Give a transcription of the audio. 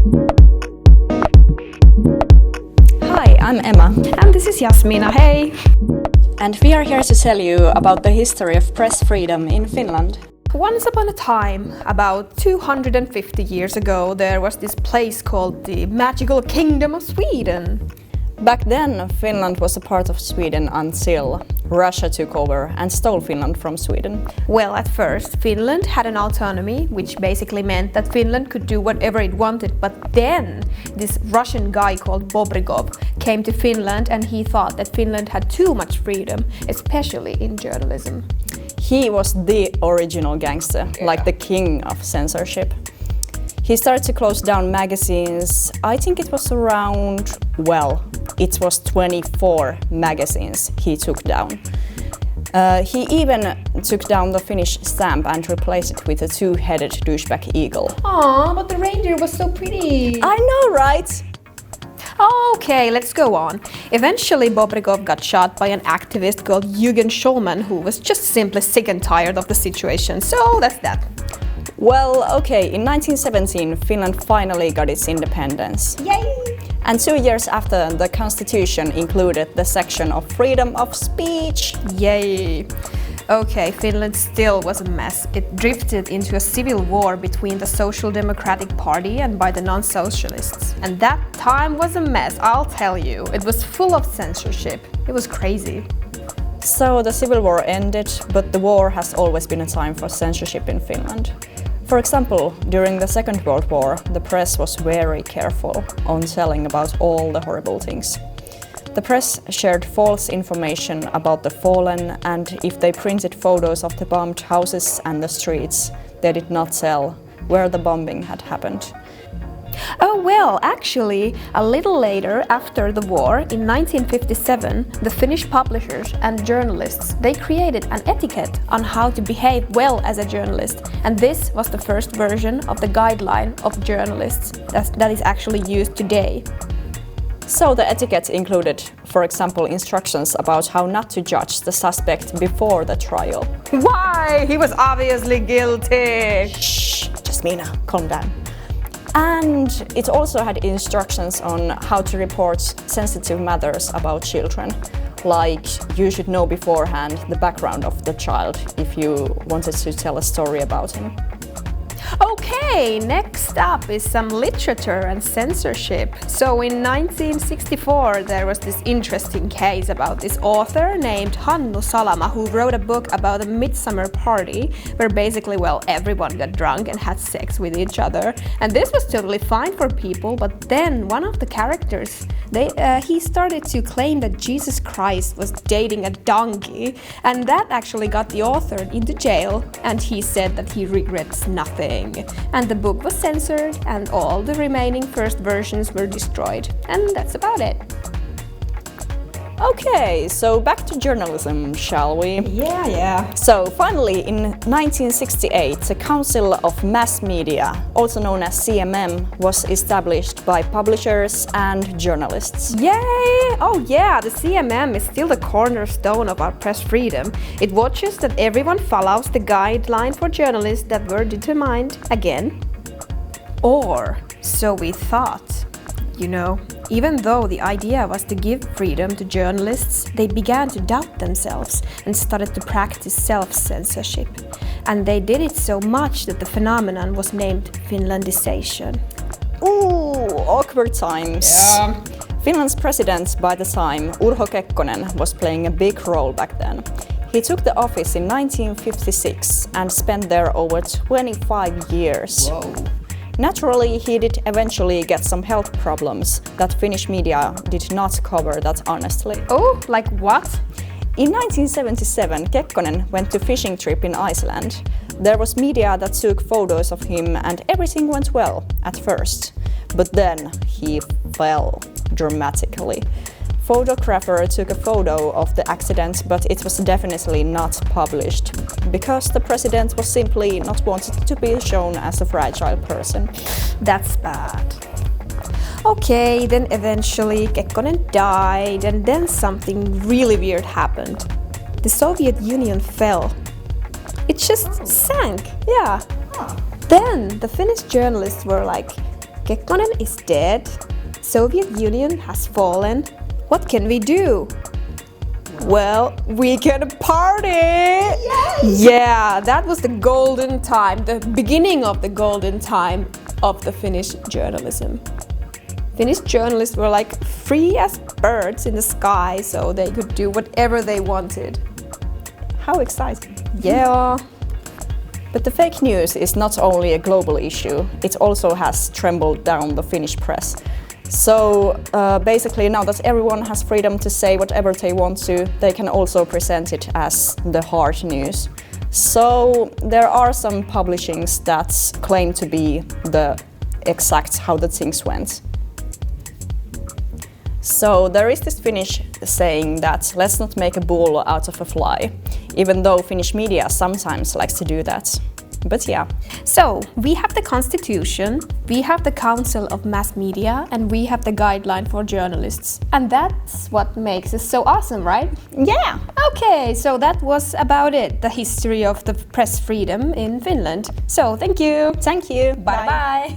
Hi, I'm Emma. And this is Jasmina, hey! And we are here to tell you about the history of press freedom in Finland. Once upon a time, about 250 years ago, there was this place called the magical kingdom of Sweden. Back then, Finland was a part of Sweden until Russia took over and stole Finland from Sweden. Well, at first, Finland had an autonomy, which basically meant that Finland could do whatever it wanted, but then this Russian guy called Bobrikov came to Finland and he thought that Finland had too much freedom, especially in journalism. He was the original gangster, like the king of censorship. He started to close down magazines. I think it was around, it was 24 magazines he took down. He even took down the Finnish stamp and replaced it with a two-headed douchebag eagle. Aw, but the reindeer was so pretty! I know, right? Okay, let's go on. Eventually, Bobrikov got shot by an activist called Eugen Schulman, who was just simply sick and tired of the situation, so that's that. Well, okay, in 1917, Finland finally got its independence. Yay! And 2 years after, the constitution included the section of freedom of speech. Yay! Okay, Finland still was a mess. It drifted into a civil war between the Social Democratic Party and by the non-socialists. And that time was a mess, I'll tell you. It was full of censorship. It was crazy. So the civil war ended, but the war has always been a time for censorship in Finland. For example, during the Second World War, the press was very careful on telling about all the horrible things. The press shared false information about the fallen, and if they printed photos of the bombed houses and the streets, they did not tell where the bombing had happened. Oh well, actually, a little later after the war, in 1957, the Finnish publishers and journalists, they created an etiquette on how to behave well as a journalist. And this was the first version of the guideline of journalists that is actually used today. So the etiquette included, for example, instructions about how not to judge the suspect before the trial. Why? He was obviously guilty! Shh, Jasmina, calm down. And it also had instructions on how to report sensitive matters about children. Like, you should know beforehand the background of the child if you wanted to tell a story about him. Okay, next up is some literature and censorship. So in 1964 there was this interesting case about this author named Hannu Salama who wrote a book about a midsummer party where basically, everyone got drunk and had sex with each other. And this was totally fine for people, but then one of the characters, he started to claim that Jesus Christ was dating a donkey, and that actually got the author into jail, and he said that he regrets nothing. And the book was censored and all the remaining first versions were destroyed. And that's about it. Okay, so back to journalism, shall we? Yeah. So finally, in 1968, the Council of Mass Media, also known as CMM, was established by publishers and journalists. Yay! Oh yeah, the CMM is still the cornerstone of our press freedom. It watches that everyone follows the guideline for journalists that were determined again. Or so we thought. You know, even though the idea was to give freedom to journalists, they began to doubt themselves and started to practice self-censorship. And they did it so much that the phenomenon was named Finlandization. Ooh, awkward times. Yeah. Finland's president by the time, Urho Kekkonen, was playing a big role back then. He took the office in 1956 and spent there over 25 years. Whoa. Naturally, he did eventually get some health problems that Finnish media did not cover that honestly. Oh, like what? In 1977, Kekkonen went to fishing trip in Iceland. There was media that took photos of him and everything went well at first. But then he fell dramatically. Photographer took a photo of the accident, but it was definitely not published because the president was simply not wanted to be shown as a fragile person. That's bad. Okay, then eventually Kekkonen died and then something really weird happened. The Soviet Union fell. It just sank, yeah. Then the Finnish journalists were like, Kekkonen is dead. Soviet Union has fallen. What can we do? Well, we can party! Yes! Yeah, that was the golden time, the beginning of the golden time of the Finnish journalism. Finnish journalists were like free as birds in the sky, so they could do whatever they wanted. How exciting! Yeah. But the fake news is not only a global issue, it also has trembled down the Finnish press. So basically now that everyone has freedom to say whatever they want to, they can also present it as the hard news. So there are some publishings that claim to be the exact how the things went. So there is this Finnish saying that let's not make a bull out of a fly, even though Finnish media sometimes likes to do that. But yeah. So we have the Constitution, we have the Council of Mass Media, and we have the guideline for journalists. And that's what makes us so awesome, right? Yeah! Okay, so that was about it, the history of the press freedom in Finland. So thank you! Thank you! Bye-bye!